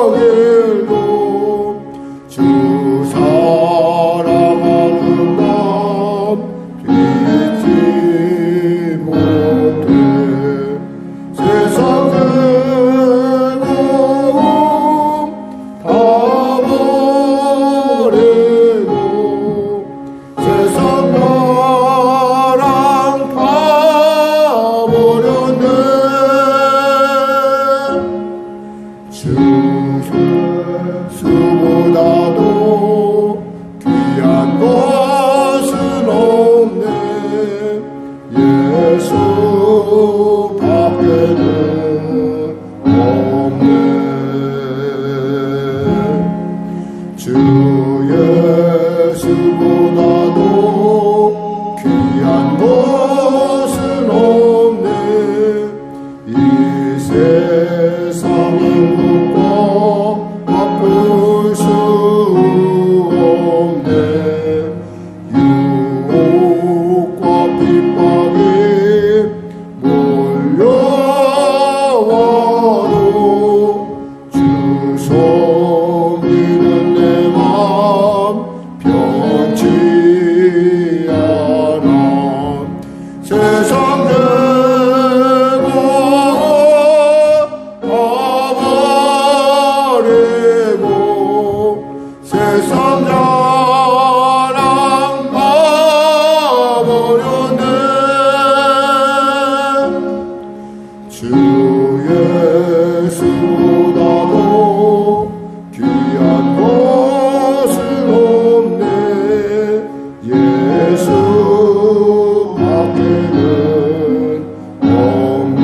세상일도 주 사랑하는 맘 잊지 못해 세상 즐거움 다 버리고 세상 나랑 다 버렸네 주 예수보다도 귀한 것은 없네 예수 밖에는 없네 주 예수보다도 귀한 것은 없네 이 세상 행복과 바꿀 수 없네 유혹과 핍박이 몰려와도 주 섬기는 내 맘 변치 않아 세상 세상 자랑 다 버렸네 주 예수보다도 귀한 것은 없네 예수 밖에는 없네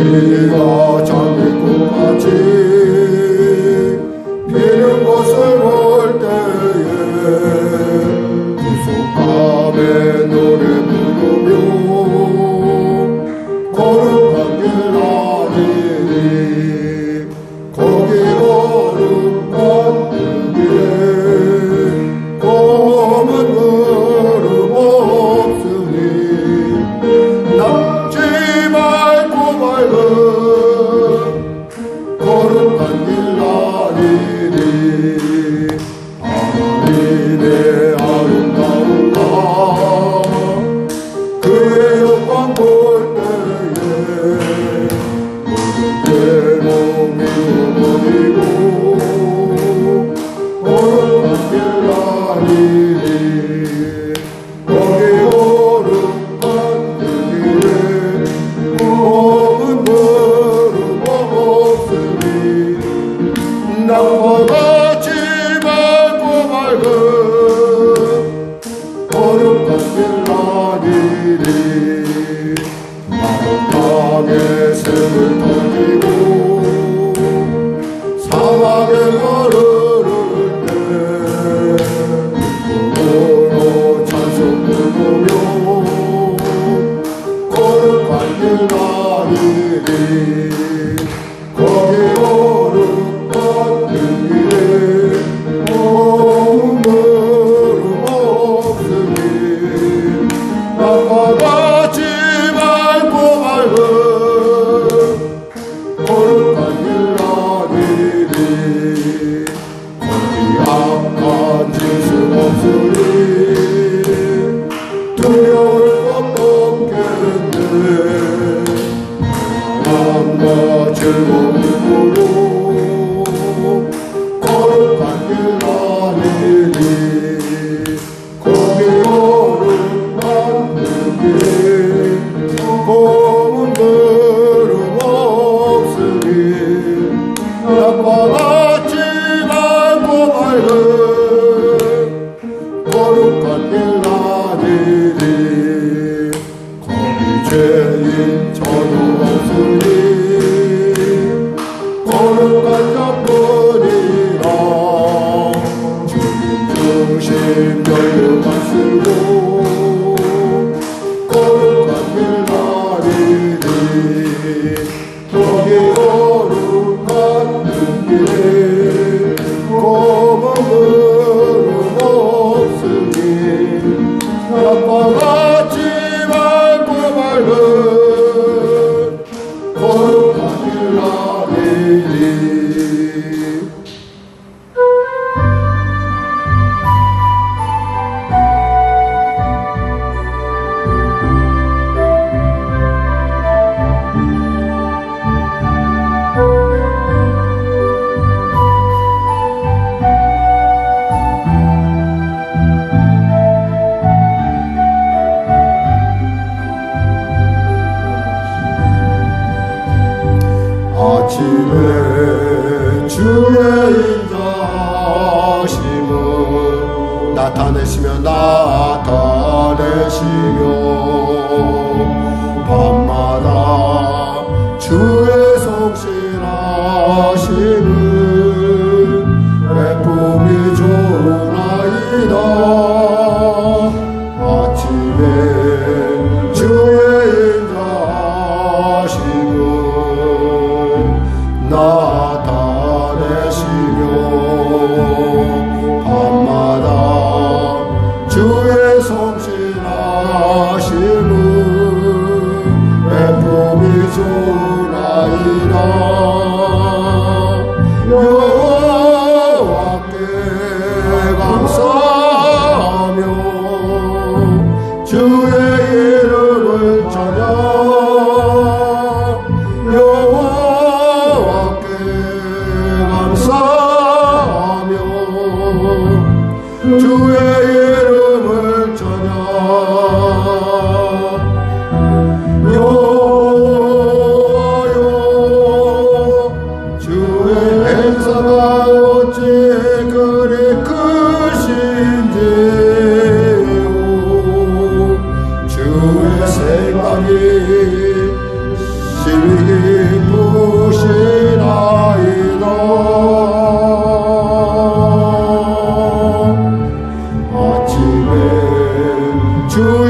우리가 잠들 것 같이 비는 곳을 볼 때에 구속함에 노래 부르며 거룩한 길 아니니 거기 거룩한 그 길에 검은 구름 없으니 남지 말고 밝은 거룩한 길 아니니 아니네 아름다운 나 그의 영광 볼 때에 모든 죄로 미워버리고 거룩한 길 아니니 거기 거룩한 그 길에 검은 구름 없으니 나와 같이 밝고 밝은 거룩한 길 아니니 마음 땅에 샘을 던지고 사막에 걸으를 때 눈물로 찬송 부르며 거룩한 길 아니니 거기 거룩한 그 길에 검은 구름 없으니 나와 같이 밝고 밝은 거룩한 길 아니니 거기 악한 짓은 없으니 두려울 것 없겠네 마음과 즐거움을 보러 거룩한 길 아니니 거기 거룩한 그 길에 검은 구름 없으니 나와 같이 밝고 밝은 거룩한 길 아니니 거기 죄인 전혀 없으니 거룩한 자뿐이라 주님 중심 열려만 쓰고 거룩한 길 아니니 거기 거룩한 길에 고문은 없으니 나빠가지 말고 맑은 거룩한 길 나리니 아침에 주의 인자하심을 나타내시며 밤마다 주의 성실하심을 베품이 좋으나이다. 아침에 주의 인자하심을 나타내시며 밤마다 주의 성실하심을 베품이 좋으나이다. 여호와께 감사하며 주의 이름을 찬양 주의 이름을 찬양 여호와여 주의 행사가 어찌 그리 크신지요 주의 생각이 심히 깊으시나이다. 주의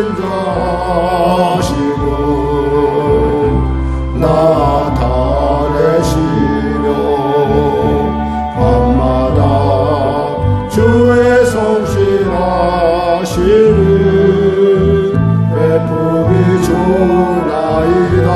인자하심을 나타내시며 밤마다 주의 성실하심을 베품이 좋으나이다.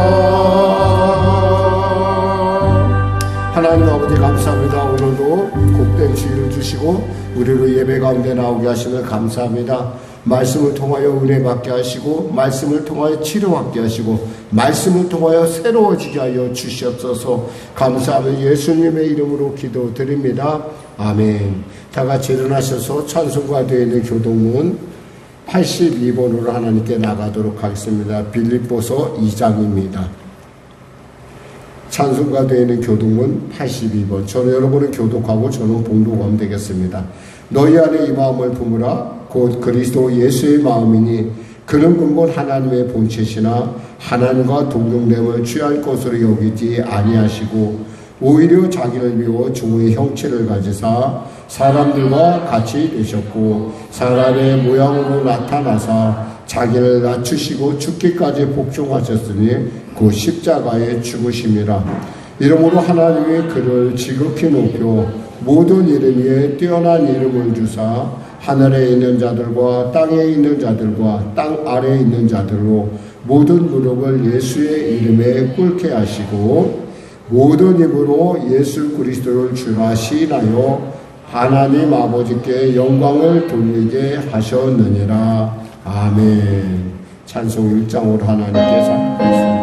하나님 아버지 감사합니다. 오늘도 복된 주의를 주시고 우리로 예배 가운데 나오게 하심을 감사합니다. 말씀을 통하여 은혜 받게 하시고 말씀을 통하여 치료받게 하시고 말씀을 통하여 새로워지게 하여 주시옵소서. 감사하며 예수님의 이름으로 기도드립니다. 아멘. 다 같이 일어나셔서 찬송가 되어 있는 교동문 82번으로 하나님께 나가도록 하겠습니다. 빌립보서 2장입니다. 찬송가 되어 있는 교동문 82번. 저는 여러분은 교독하고 저는 봉독하면 되겠습니다. 너희 안에 이 마음을 품으라. 곧 그리스도 예수의 마음이니 그는 근본 하나님의 본체시나 하나님과 동등됨을 취할 것으로 여기지 아니하시고 오히려 자기를 비워 종의 형체를 가지사 사람들과 같이 되셨고 사람의 모양으로 나타나사 자기를 낮추시고 죽기까지 복종하셨으니 그 십자가에 죽으심이라. 이러므로 하나님이 그를 지극히 높여 모든 이름 위에 뛰어난 이름을 주사 하늘에 있는 자들과 땅에 있는 자들과 땅 아래에 있는 자들로 모든 무릎을 예수의 이름에 꿇게 하시고 모든 입으로 예수 그리스도를 주라 시인하여 하나님 아버지께 영광을 돌리게 하셨느니라. 아멘. 찬송 1장으로 하나님께 삼겠습니다.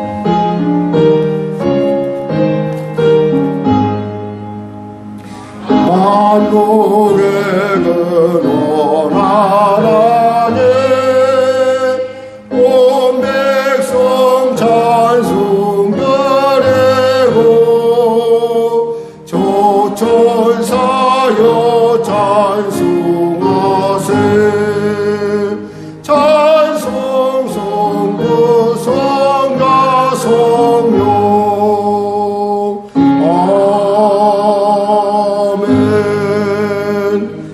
만국의 근원 하나님 온 백성 찬송 드리고 조천사여 찬송하세 찬송 성부 성가 성령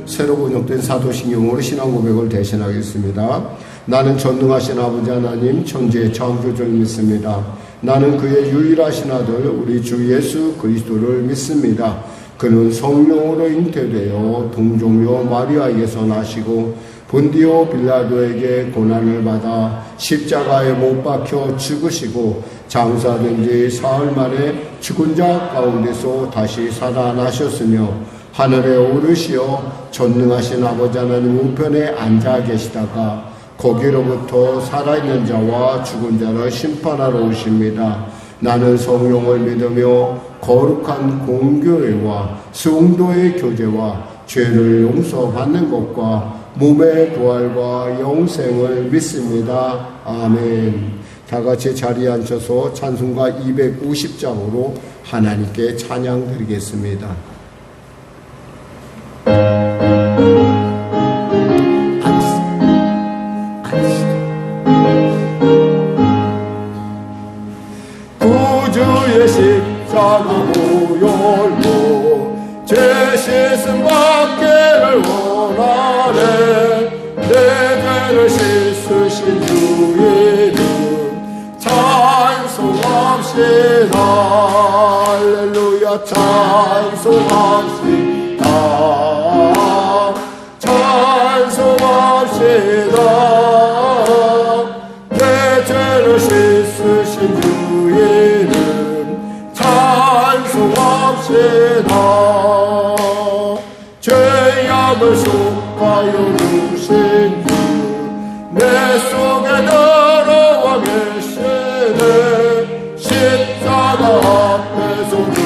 새로 번역된 사도신경으로 신앙 고백을 대신하겠습니다. 나는 전능하신 아버지 하나님 천지의 창조주를 믿습니다. 나는 그의 유일하신 아들 우리 주 예수 그리스도를 믿습니다. 그는 성령으로 잉태되어 동정녀 마리아에게서 나시고 본디오 빌라도에게 고난을 받아 십자가에 못 박혀 죽으시고 장사된 지 사흘 만에 죽은 자 가운데서 다시 살아나셨으며 하늘에 오르시어 전능하신 아버지 하나님 우편에 앉아 계시다가 거기로부터 살아있는 자와 죽은 자를 심판하러 오십니다. 나는 성령을 믿으며 거룩한 공교회와 성도의 교제와 죄를 용서받는 것과 몸의 부활과 영생을 믿습니다. 아멘. 다 같이 자리에 앉혀서 찬송가 250장으로 하나님께 찬양 드리겠습니다. 구주의 십자가 보혈로 죄 씻음 받기를 원하네. 내 죄를 씻으신 주 이름 찬송합시다. 할렐루야 찬송합시다. 찬송합시다. 내 죄를 씻으신 주 이름 찬송합시다. 죄악을 속하여 주신 주 내 속에 들어와 계시네. 십자가 앞에서 주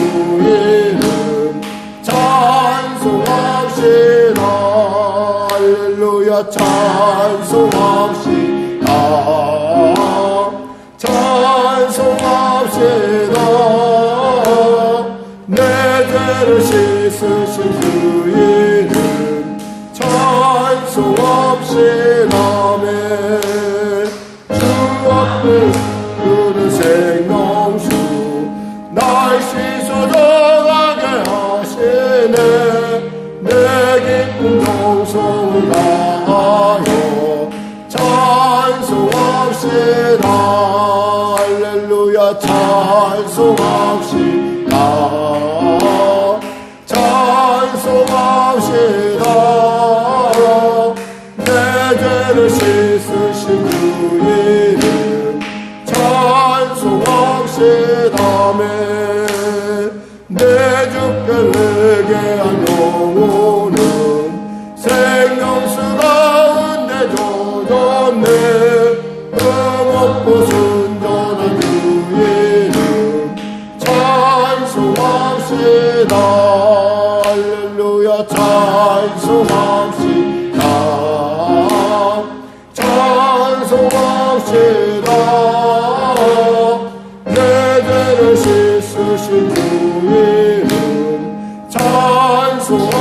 이름 찬송합시다. 할렐루야 찬송합시다. 찬송합시다. 내 죄를 씻으신 주 이름 찬송합시다. 주 앞에 흐르는 생명수 날 씻어 정하게 하시네. 내 기쁨 정성을 다하여 찬송합시다. 할렐루야 찬송합시다. 찬송합시다. 내 죄를 씻으신 주 이름 찬송합시다. 내 주께 회개한 영혼은 생명수 가운데 젖었네. 흠없고 순전한 주 이름 찬송합시다. 할렐루야 찬송합시다. 찬송합시다. 내 죄를 씻으신 주 이름 찬송합시다.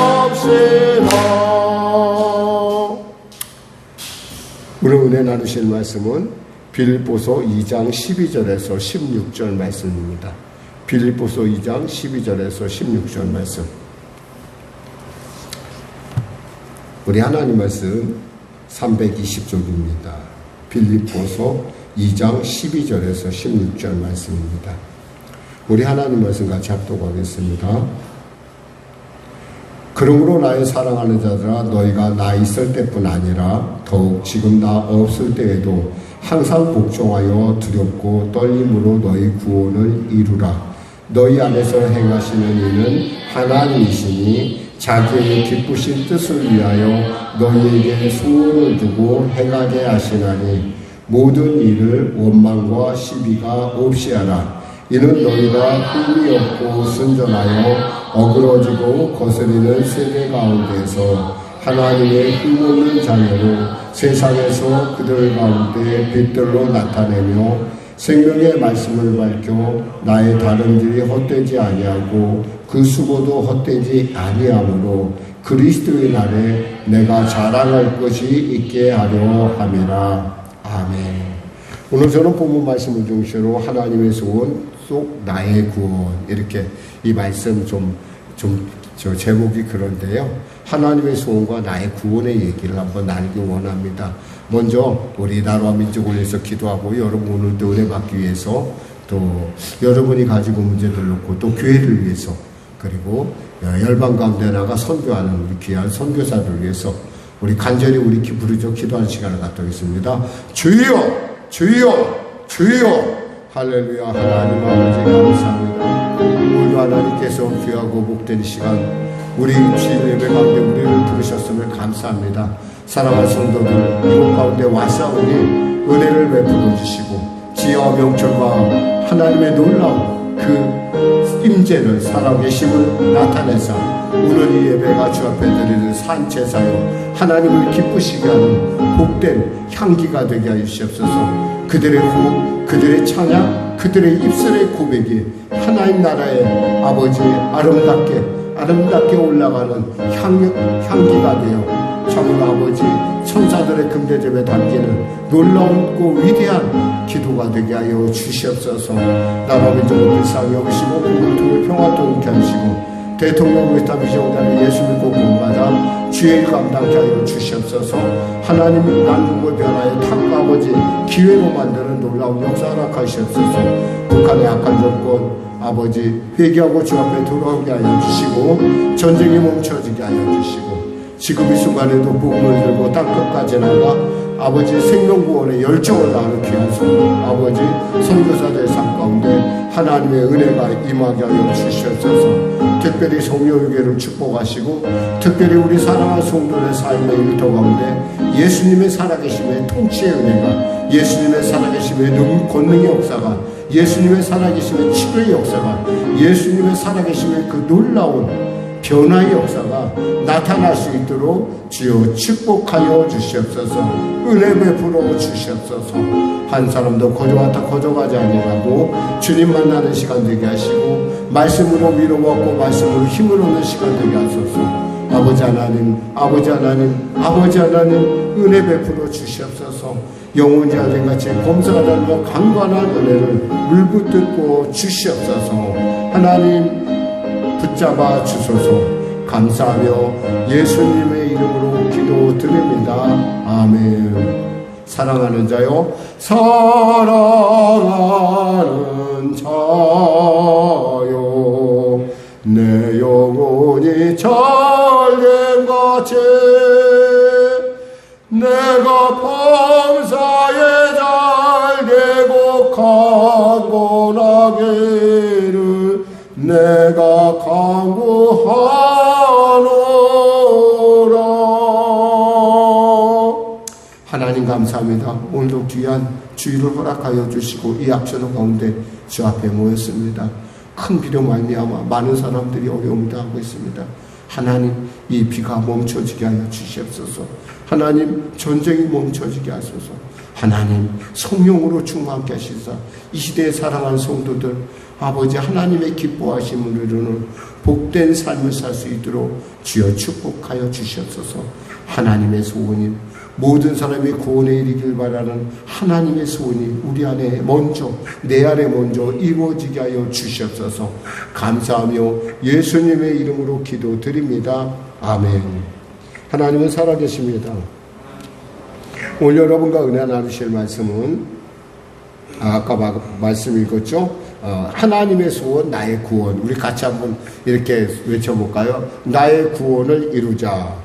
오늘 은혜 나누실 말씀은 빌립보서 2장 12절에서 16절 말씀입니다. 빌립보서 2장 12절에서 16절 말씀. 우리 하나님 말씀 320쪽입니다. 빌립보서 2장 12절에서 16절 말씀입니다. 우리 하나님 말씀 같이 합독하겠습니다. 그러므로 나의 사랑하는 자들아 너희가 나 있을 때뿐 아니라 더욱 지금 나 없을 때에도 항상 복종하여 두렵고 떨림으로 너희 구원을 이루라. 너희 안에서 행하시는 이는 하나님이시니 자기의 기쁘신 뜻을 위하여 너희에게 소원을 두고 행하게 하시나니 모든 일을 원망과 시비가 없이 하라. 이는 너희가 꿈이 없고 순전하여 어그러지고 거스리는 세대 가운데서 하나님의 흠없는 자녀로 세상에서 그들 가운데 빛들로 나타내며 생명의 말씀을 밝혀 나의 다름질이 헛되지 아니하고 그 수고도 헛되지 아니하므로 그리스도의 날에 내가 자랑할 것이 있게 하려 함이라. 아멘. 오늘 저는 본문 말씀을 중심으로 하나님의 소원 속 나의 구원, 이렇게 이 말씀 좀 저 제목이 그런데요. 하나님의 소원과 나의 구원의 얘기를 한번 나누기 원합니다. 먼저 우리 나라와 민족을 위해서 기도하고 여러분 오늘도 은혜 받기 위해서 또 여러분이 가지고 문제들 놓고 또 교회를 위해서 그리고 열방 가운데 나가 선교하는 우리 귀한 선교사를 위해서 우리 간절히 우리 부르짖어 기도하는 시간을 갖도록하겠습니다. 주여 주여 주여 할렐루야. 하나님 아버지 감사합니다. 오늘도 하나님께서 귀하고 복된 시간 우리 주일 예배 가운데 우리를 부르셨음을 감사합니다. 사랑하는 성도들 이곳 가운데 와싸우니 은혜를 베풀어 주시고 지혜와 명철과 하나님의 놀라운 그 임재를 살아계심을 나타내서 오늘 이 예배가 주 앞에 드리는 산제사요 하나님을 기쁘시게 하는 복된 향기가 되게 하여 주시옵소서. 그들의 호흡, 그들의 찬양, 그들의 입술의 고백이 하나님 나라의 아버지 아름답게 올라가는 향기가 되어 참으로 아버지 천사들의 금대접에 담기는 놀라운고 위대한 기도가 되게 하여 주시옵소서. 나라 민족을 불쌍히 여기시고 국을 통해 평화도 있게 하시고 대통령 의타 비정단을 예수 믿고 구원받아 주의 감당케 하여 주시옵소서. 하나님이 난국을 변하여 탁과 아버지 기회로 만드는 놀라운 역사를 허락하시옵소서. 북한의 악한 정권 아버지 회개하고 주 앞에 돌아오게 하여 주시고 전쟁이 멈춰지게 하여 주시고 지금 이 순간에도 복음을 들고 땅끝까지 나가 아버지 생명구원의 열정을 다하는 귀한 아버지 선교사들의 삶 가운데 하나님의 은혜가 임하게 하여 주시옵소서. 특별히 성령교회를 축복하시고 특별히 우리 사랑하는 성도의 삶의 일터 가운데 예수님의 살아계심의 통치의 은혜가 예수님의 살아계심의 권능의 역사가 예수님의 살아계심의 치료의 역사가 예수님의 살아계심의 그 놀라운 변화의 역사가 나타날 수 있도록 주여 축복하여 주시옵소서. 은혜 베풀어 주시옵소서. 한 사람도 거저왔다 거저가지 아니하고 주님 만나는 시간 되게 하시고 말씀으로 위로받고 말씀으로 힘을 얻는 시간 되게 하소서. 아버지 하나님 은혜 베풀어 주시옵소서. 영원히 아들같이 검사가 달고 강관한 은혜를 물붓고 주시옵소서. 하나님 붙잡아 주소서. 감사하며 예수님의 이름으로 기도드립니다. 아멘. 사랑하는 자요 사랑하는 자요 내 영혼이 잘됨같이 내가 범사에 잘되고 강건하기를 내가 간구하노라. 하나님 감사합니다. 오늘도 귀한 주일을 허락하여 주시고 이 앞서는 가운데 주 앞에 모였습니다. 큰 비로 말미암아 많은 사람들이 어려움을 당하고 있습니다. 하나님 이 비가 멈춰지게 하여 주시옵소서. 하나님 전쟁이 멈춰지게 하소서. 하나님 성령으로 충만케 하시사 이 시대에 사랑하는 성도들 아버지 하나님의 기뻐하심을 이루는 복된 삶을 살 수 있도록 주여 축복하여 주시옵소서. 하나님의 소원인 모든 사람이 구원에 이르길 바라는 하나님의 소원이 우리 안에 먼저 내 안에 먼저 이루어지게 하여 주시옵소서. 감사하며 예수님의 이름으로 기도드립니다. 아멘. 하나님은 살아계십니다. 오늘 여러분과 은혜 나누실 말씀은 아까 말씀 읽었죠? 하나님의 소원 나의 구원. 우리 같이 한번 이렇게 외쳐볼까요? 나의 구원을 이루자.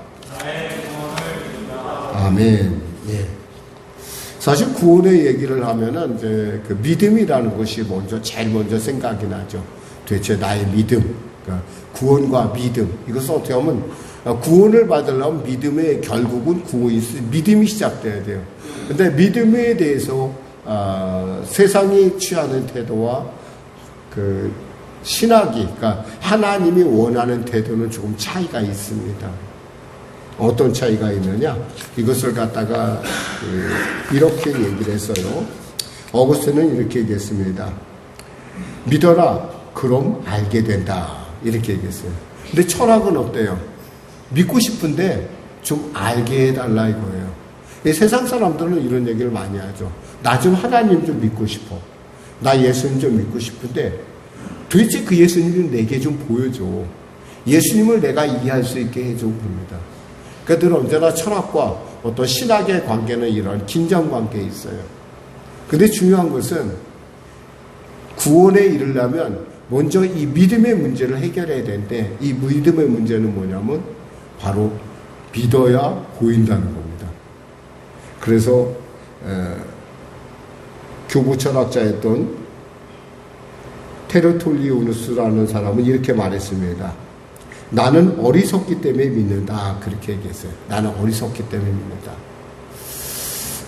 아멘. 예. 사실 구원의 얘기를 하면은 이제 그 믿음이라는 것이 제일 먼저 생각이 나죠. 도대체 나의 믿음, 그러니까 구원과 믿음. 이것은 어떻게 하면 구원을 받으려면 믿음의 결국은 믿음이 시작돼야 돼요. 근데 믿음에 대해서 세상이 취하는 태도와 그 신학이, 그러니까 하나님이 원하는 태도는 조금 차이가 있습니다. 어떤 차이가 있느냐? 이것을 갖다가 이렇게 얘기를 했어요. 어거스틴은 이렇게 얘기했습니다. 믿어라, 그럼 알게 된다. 이렇게 얘기했어요. 근데 철학은 어때요? 믿고 싶은데 좀 알게 해달라 이거예요. 세상 사람들은 이런 얘기를 많이 하죠. 나 좀 하나님 좀 믿고 싶어. 나 예수님 좀 믿고 싶은데 도대체 그 예수님을 내게 좀 보여줘. 예수님을 내가 이해할 수 있게 해주고 그럽니다. 그들 언제나 철학과 어떤 신학의 관계는 이런 긴장 관계에 있어요. 근데 중요한 것은 구원에 이르려면 먼저 이 믿음의 문제를 해결해야 되는데, 이 믿음의 문제는 뭐냐면 바로 믿어야 보인다는 겁니다. 그래서 교부 철학자였던 테르톨리우스라는 사람은 이렇게 말했습니다. 나는 어리석기 때문에 믿는다. 그렇게 얘기했어요. 나는 어리석기 때문에 믿는다.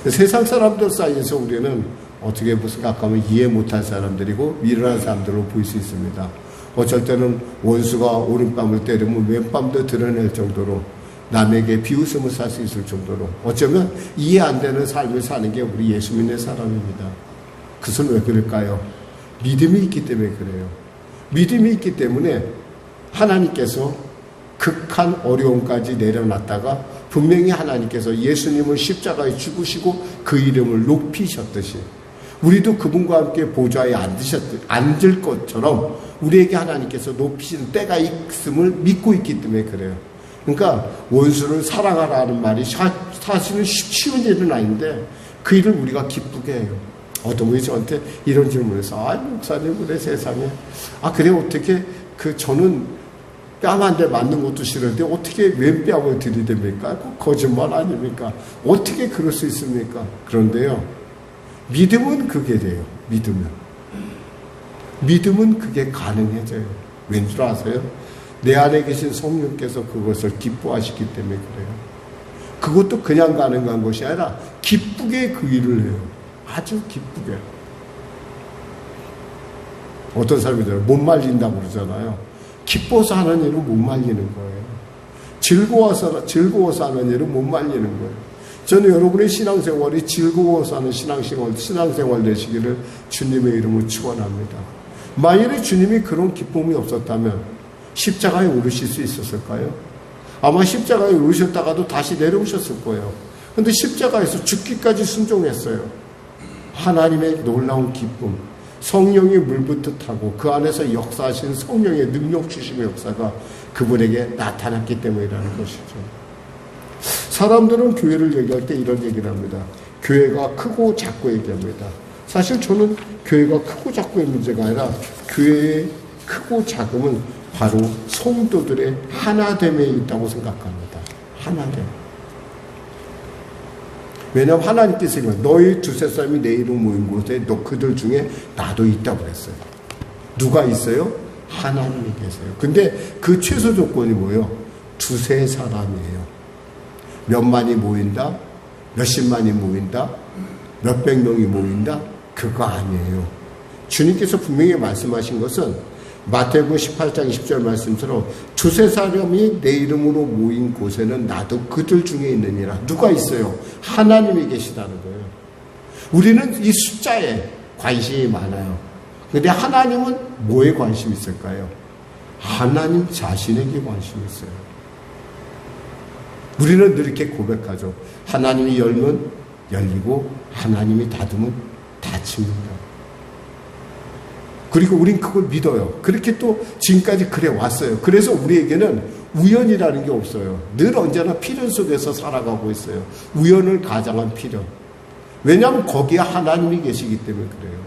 세상 사람들 사이에서 우리는 어떻게 생각하면 이해 못할 사람들이고 미련한 사람들로 보일 수 있습니다. 어쩔 때는 원수가 오른뺨을 때리면 왼뺨도 드러낼 정도로 남에게 비웃음을 살 수 있을 정도로 어쩌면 이해 안 되는 삶을 사는 게 우리 예수 믿는 사람입니다. 그것은 왜 그럴까요? 믿음이 있기 때문에 그래요. 믿음이 있기 때문에 하나님께서 극한 어려움까지 내려놨다가 분명히 하나님께서 예수님을 십자가에 죽으시고 그 이름을 높이셨듯이 우리도 그분과 함께 보좌에 앉을 것처럼 우리에게 하나님께서 높이시는 때가 있음을 믿고 있기 때문에 그래요. 그러니까 원수를 사랑하라는 말이 사실은 쉬운 일은 아닌데 그 일을 우리가 기쁘게 해요. 어떤 분이 저한테 이런 질문을 해서 목사님 그래 세상에 그래 어떻게 저는 뺨 한 대 맞는 것도 싫은데 어떻게 왼뺨을 들이댑니까? 거짓말 아닙니까? 어떻게 그럴 수 있습니까? 그런데요, 믿음은 그게 돼요. 믿음은 그게 가능해져요. 왠 줄 아세요? 내 안에 계신 성령께서 그것을 기뻐하시기 때문에 그래요. 그것도 그냥 가능한 것이 아니라 기쁘게 그 일을 해요. 아주 기쁘게. 어떤 사람이들 못 말린다고 그러잖아요. 기뻐서 하는 일은 못 말리는 거예요. 즐거워서 하는 일은 못 말리는 거예요. 저는 여러분의 신앙생활이 즐거워서 하는 신앙생활 되시기를 주님의 이름으로 축원합니다. 만일에 주님이 그런 기쁨이 없었다면 십자가에 오르실 수 있었을까요? 아마 십자가에 오르셨다가도 다시 내려오셨을 거예요. 그런데 십자가에서 죽기까지 순종했어요. 하나님의 놀라운 기쁨, 성령이 물붓듯하고 그 안에서 역사하신 성령의 능력 주심의 역사가 그분에게 나타났기 때문이라는 것이죠. 사람들은 교회를 얘기할 때 이런 얘기를 합니다. 교회가 크고 작고 얘기합니다. 사실 저는 교회가 크고 작고의 문제가 아니라 교회의 크고 작음은 바로 성도들의 하나됨에 있다고 생각합니다. 하나됨. 왜냐하면 하나님께서 너희 두세 사람이 내 이름 모인 곳에 너 그들 중에 나도 있다고 그랬어요. 누가 있어요? 하나님이 계세요. 근데 그 최소 조건이 뭐예요? 두세 사람이에요. 몇만이 모인다? 몇십만이 모인다? 몇백 명이 모인다? 그거 아니에요. 주님께서 분명히 말씀하신 것은 마태복음 18장 20절 말씀처럼 두세 사람이 내 이름으로 모인 곳에는 나도 그들 중에 있느니라. 누가 있어요? 하나님이 계시다는 거예요. 우리는 이 숫자에 관심이 많아요. 그런데 하나님은 뭐에 관심이 있을까요? 하나님 자신에게 관심이 있어요. 우리는 늘 이렇게 고백하죠. 하나님이 열면 열리고 하나님이 닫으면 닫힙니다. 그리고 우린 그걸 믿어요. 그렇게 또 지금까지 그래 왔어요. 그래서 우리에게는 우연이라는 게 없어요. 늘 언제나 필연 속에서 살아가고 있어요. 우연을 가장한 필연. 왜냐하면 거기에 하나님이 계시기 때문에 그래요.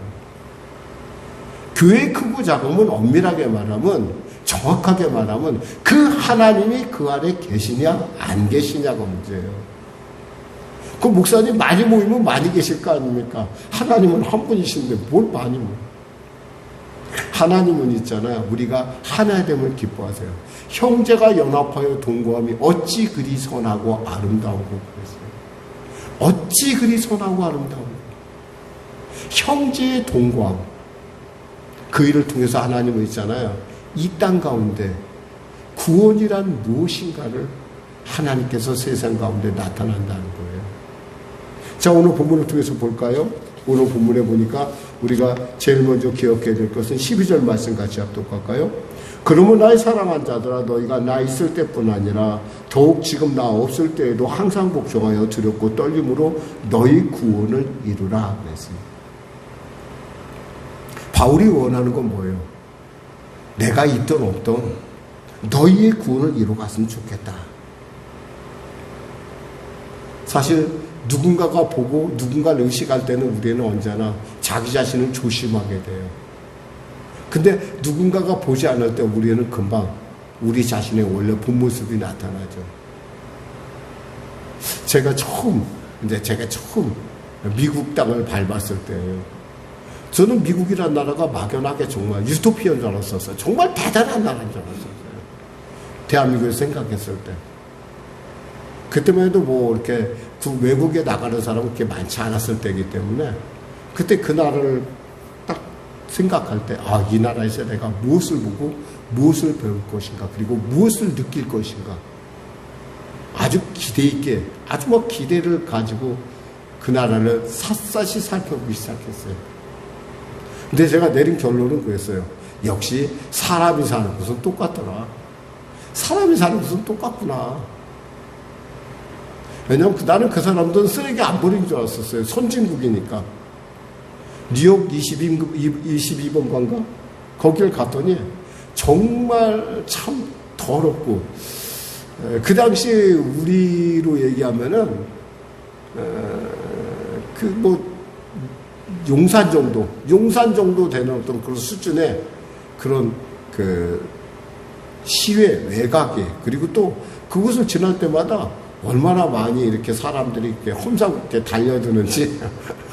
교회의 크고 작음은 엄밀하게 말하면, 정확하게 말하면 그 하나님이 그 안에 계시냐 안 계시냐가 문제예요. 그 목사님 많이 모이면 많이 계실 거 아닙니까? 하나님은 한 분이신데 뭘 많이 모여. 하나님은 있잖아요. 우리가 하나됨을 기뻐하세요. 형제가 연합하여 동거함이 어찌 그리 선하고 아름다우고 그랬어요. 어찌 그리 선하고 아름다우고. 형제의 동거함. 그 일을 통해서 하나님은 있잖아요. 이 땅 가운데 구원이란 무엇인가를 하나님께서 세상 가운데 나타난다는 거예요. 자, 오늘 본문을 통해서 볼까요? 오늘 본문에 보니까 우리가 제일 먼저 기억해야 될 것은 12절 말씀 같이 합독할까요? 그러면 나의 사랑한 자들아 너희가 나 있을 때뿐 아니라 더욱 지금 나 없을 때에도 항상 복종하여 두렵고 떨림으로 너희 구원을 이루라 그랬습니다. 바울이 원하는 건 뭐예요? 내가 있든 없든 너희의 구원을 이루어갔으면 좋겠다. 사실 누군가가 보고 누군가를 의식할 때는 우리는 언제나 자기 자신을 조심하게 돼요. 근데 누군가가 보지 않을 때 우리는 금방 우리 자신의 원래 본 모습이 나타나죠. 제가 처음 미국 땅을 밟았을 때예요. 저는 미국이라는 나라가 막연하게 정말 유토피아인 줄 알았었어요. 정말 대단한 나라인 줄 알았었어요. 대한민국을 생각했을 때. 그때만 해도 뭐 이렇게 외국에 나가는 사람은 그렇게 많지 않았을 때이기 때문에 그때 그 나라를 딱 생각할 때, 아, 이 나라에서 내가 무엇을 보고 무엇을 배울 것인가, 그리고 무엇을 느낄 것인가. 아주 기대 있게, 아주 뭐 기대를 가지고 그 나라를 샅샅이 살펴보기 시작했어요. 근데 제가 내린 결론은 그랬어요. 역시 사람이 사는 곳은 똑같더라. 사람이 사는 곳은 똑같구나. 왜냐면 나는 그 사람들은 쓰레기 안 버린 줄 알았었어요. 선진국이니까. 뉴욕 22번가인가? 거기를 갔더니 정말 참 더럽고, 그 당시에 우리로 얘기하면은 용산 정도 되는 어떤 그런 수준의 그런 그 시외 외곽에, 그리고 또 그곳을 지날 때마다 얼마나 많이 이렇게 사람들이 이렇게 험상궂게 달려드는지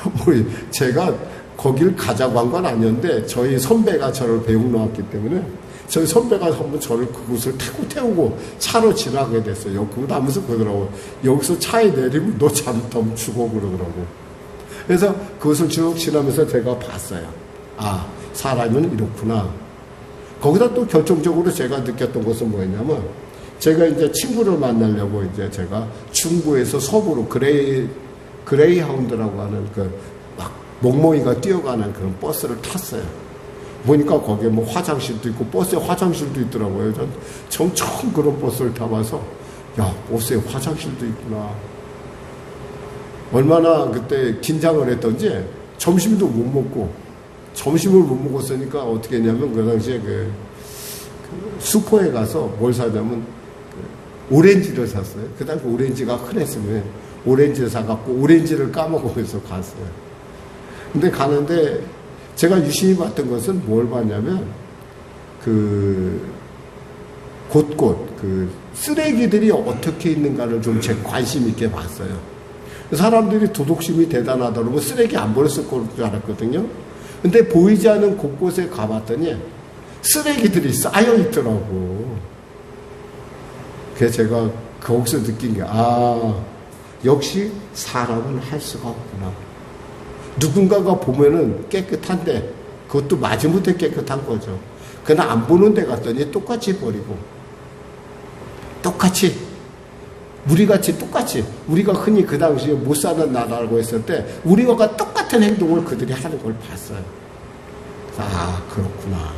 뭐 제가 거길 가자고 한 건 아니었는데 저희 선배가 저를 배웅 놓았기 때문에 저희 선배가 한번 저를 그곳을 태우고 차로 지나게 됐어요. 그거 하면서 그러더라고요. 여기서 차에 내리면 너 잠깐 죽어 그러더라고요. 그래서 그것을 쭉 지나면서 제가 봤어요. 아, 사람은 이렇구나. 거기다 또 결정적으로 제가 느꼈던 것은 뭐였냐면, 제가 이제 친구를 만나려고 이제 제가 중부에서 서부로 그레이하운드라고 하는 막 멍멍이가 뛰어가는 그런 버스를 탔어요. 보니까 거기에 뭐 화장실도 있고 버스에 화장실도 있더라고요. 전 처음 그런 버스를 타봐서, 야, 버스에 화장실도 있구나. 얼마나 그때 긴장을 했던지 점심도 못 먹고, 점심을 못 먹었으니까 어떻게 했냐면 그 당시에 그 슈퍼에 가서 뭘 사냐면 오렌지를 샀어요. 그 당시 오렌지가 흔했으면 오렌지를 사갖고 오렌지를 까먹으면서 갔어요. 근데 가는데 제가 유심히 봤던 것은 뭘 봤냐면 곳곳 쓰레기들이 어떻게 있는가를 좀 제 관심 있게 봤어요. 사람들이 도덕심이 대단하다 그러면 쓰레기 안 버렸을 줄 알았거든요. 근데 보이지 않는 곳곳에 가봤더니 쓰레기들이 쌓여 있더라고. 그래서 제가 거기서 느낀 게, 역시 사람은 할 수가 없구나. 누군가가 보면은 깨끗한데 그것도 마지못해 깨끗한 거죠. 그러나 안 보는 데 갔더니 똑같이 버리고, 똑같이 우리가 흔히 그 당시에 못 사는 나라라고 했을 때 우리와 똑같은 행동을 그들이 하는 걸 봤어요. 그렇구나.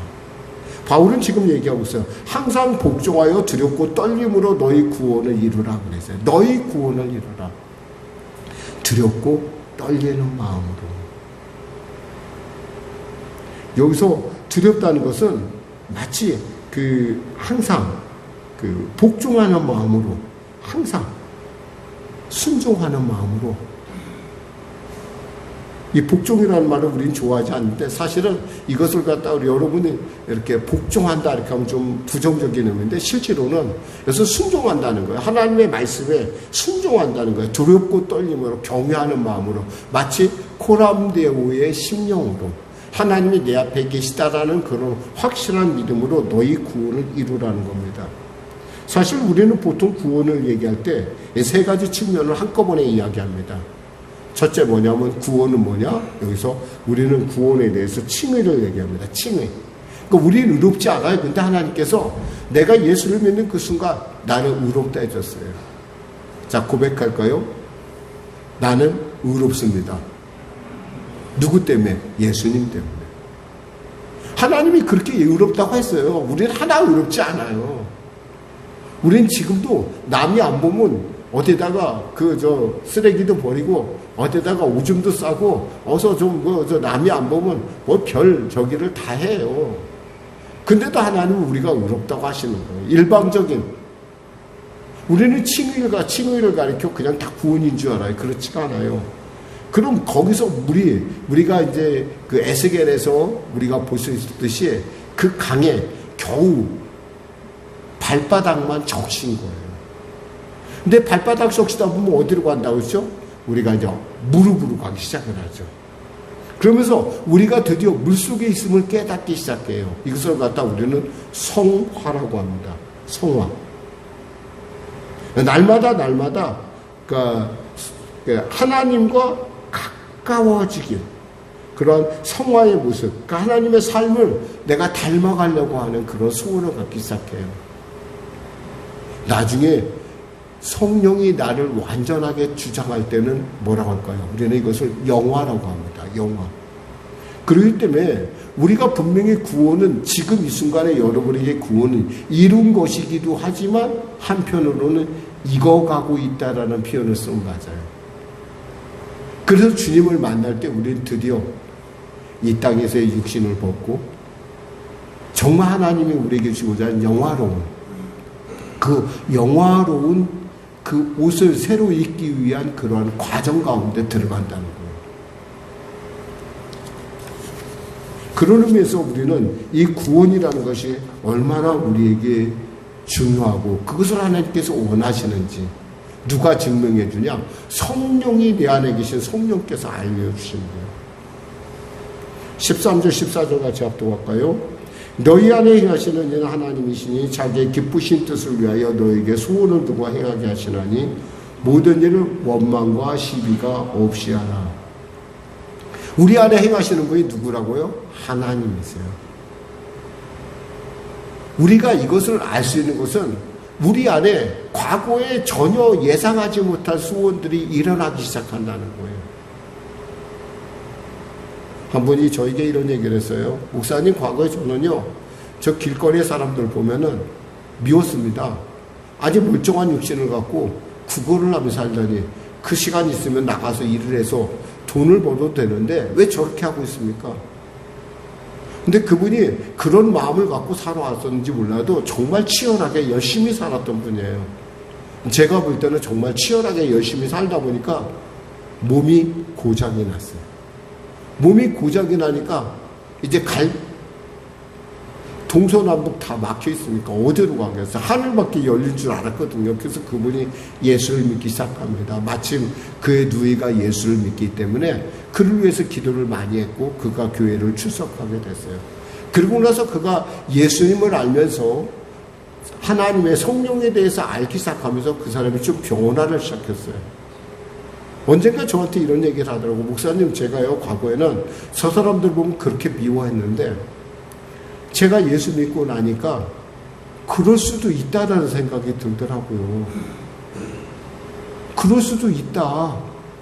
바울은 지금 얘기하고 있어요. 항상 복종하여 두렵고 떨림으로 너희 구원을 이루라 그랬어요. 너희 구원을 이루라. 두렵고 떨리는 마음으로. 여기서 두렵다는 것은 마치 항상 복종하는 마음으로, 항상 순종하는 마음으로. 이 복종이라는 말을 우리는 좋아하지 않는데, 사실은 이것을 갖다 우리 여러분이 이렇게 복종한다 이렇게 하면 좀 부정적인 의미인데, 실제로는 그래서 순종한다는 거예요. 하나님의 말씀에 순종한다는 거예요. 두렵고 떨림으로, 경외하는 마음으로, 마치 코람데오의 심령으로 하나님이 내 앞에 계시다라는 그런 확실한 믿음으로 너희 구원을 이루라는 겁니다. 사실 우리는 보통 구원을 얘기할 때 세 가지 측면을 한꺼번에 이야기합니다. 첫째 뭐냐면, 구원은 뭐냐? 여기서 우리는 구원에 대해서 칭의를 얘기합니다. 칭의. 그러니까 우리는 의롭지 않아요. 근데 하나님께서 내가 예수를 믿는 그 순간 나는 의롭다 해줬어요. 자, 고백할까요? 나는 의롭습니다. 누구 때문에? 예수님 때문에. 하나님이 그렇게 의롭다고 했어요. 우리는 하나 의롭지 않아요. 우리는 지금도 남이 안 보면 어디다가 쓰레기도 버리고 어디다가 오줌도 싸고 어서 남이 안 보면 별 저기를 다 해요. 근데도 하나님은 우리가 의롭다고 하시는 거예요. 일방적인. 우리는 칭의를 가리켜 그냥 다 구원인 줄 알아요. 그렇지가 않아요. 그럼 거기서 우리가 이제 그 에스겔에서 우리가 볼 수 있듯이 그 강에 겨우 발바닥만 적신 거예요. 근데 발바닥 적시다 보면 어디로 간다고 했죠? 우리가 이제 무릎으로 가기 시작을 하죠. 그러면서 우리가 드디어 물속에 있음을 깨닫기 시작해요. 이것을 갖다 우리는 성화라고 합니다. 성화. 날마다 그러니까 하나님과 가까워지길, 그런 성화의 모습, 그러니까 하나님의 삶을 내가 닮아가려고 하는 그런 소원을 갖기 시작해요. 나중에 성령이 나를 완전하게 주장할 때는 뭐라고 할까요? 우리는 이것을 영화라고 합니다. 영화. 그렇기 때문에 우리가 분명히 구원은 지금 이 순간에 여러분에게 구원은 이룬 것이기도 하지만 한편으로는 익어가고 있다라는 표현을 쓰면 맞아요. 그래서 주님을 만날 때 우리는 드디어 이 땅에서의 육신을 벗고 정말 하나님이 우리에게 주고자 하는 영화로운 그 옷을 새로 입기 위한 그러한 과정 가운데 들어간다는 거예요. 그런 의미에서 우리는 이 구원이라는 것이 얼마나 우리에게 중요하고 그것을 하나님께서 원하시는지 누가 증명해 주냐? 성령이 내 안에 계신 성령께서 알려주신 거예요. 13절 14절 같이 합독할까요? 너희 안에 행하시는 이는 하나님이시니 자기의 기쁘신 뜻을 위하여 너에게 소원을 두고 행하게 하시나니 모든 일을 원망과 시비가 없이 하라. 우리 안에 행하시는 분이 누구라고요? 하나님이세요. 우리가 이것을 알 수 있는 것은 우리 안에 과거에 전혀 예상하지 못한 소원들이 일어나기 시작한다는 거예요. 한 분이 저에게 이런 얘기를 했어요. 목사님, 과거에 저는요, 저 길거리의 사람들 보면은 미웠습니다. 아주 멀쩡한 육신을 갖고 구걸을 하며 살더니 그 시간 있으면 나가서 일을 해서 돈을 벌어도 되는데 왜 저렇게 하고 있습니까? 근데 그분이 그런 마음을 갖고 살아왔었는지 몰라도 정말 치열하게 열심히 살았던 분이에요. 제가 볼 때는 정말 치열하게 열심히 살다 보니까 몸이 고장이 났어요. 몸이 고장이 나니까 이제 동서남북 다 막혀 있으니까 어디로 가겠어요? 하늘밖에 열린 줄 알았거든요. 그래서 그분이 예수를 믿기 시작합니다. 마침 그의 누이가 예수를 믿기 때문에 그를 위해서 기도를 많이 했고 그가 교회를 출석하게 됐어요. 그리고 나서 그가 예수님을 알면서 하나님의 성령에 대해서 알기 시작하면서 그 사람이 좀 변화를 시작했어요. 언젠가 저한테 이런 얘기를 하더라고. 목사님, 제가요 과거에는 저 사람들 보면 그렇게 미워했는데 제가 예수 믿고 나니까 그럴 수도 있다라는 생각이 들더라고요. 그럴 수도 있다.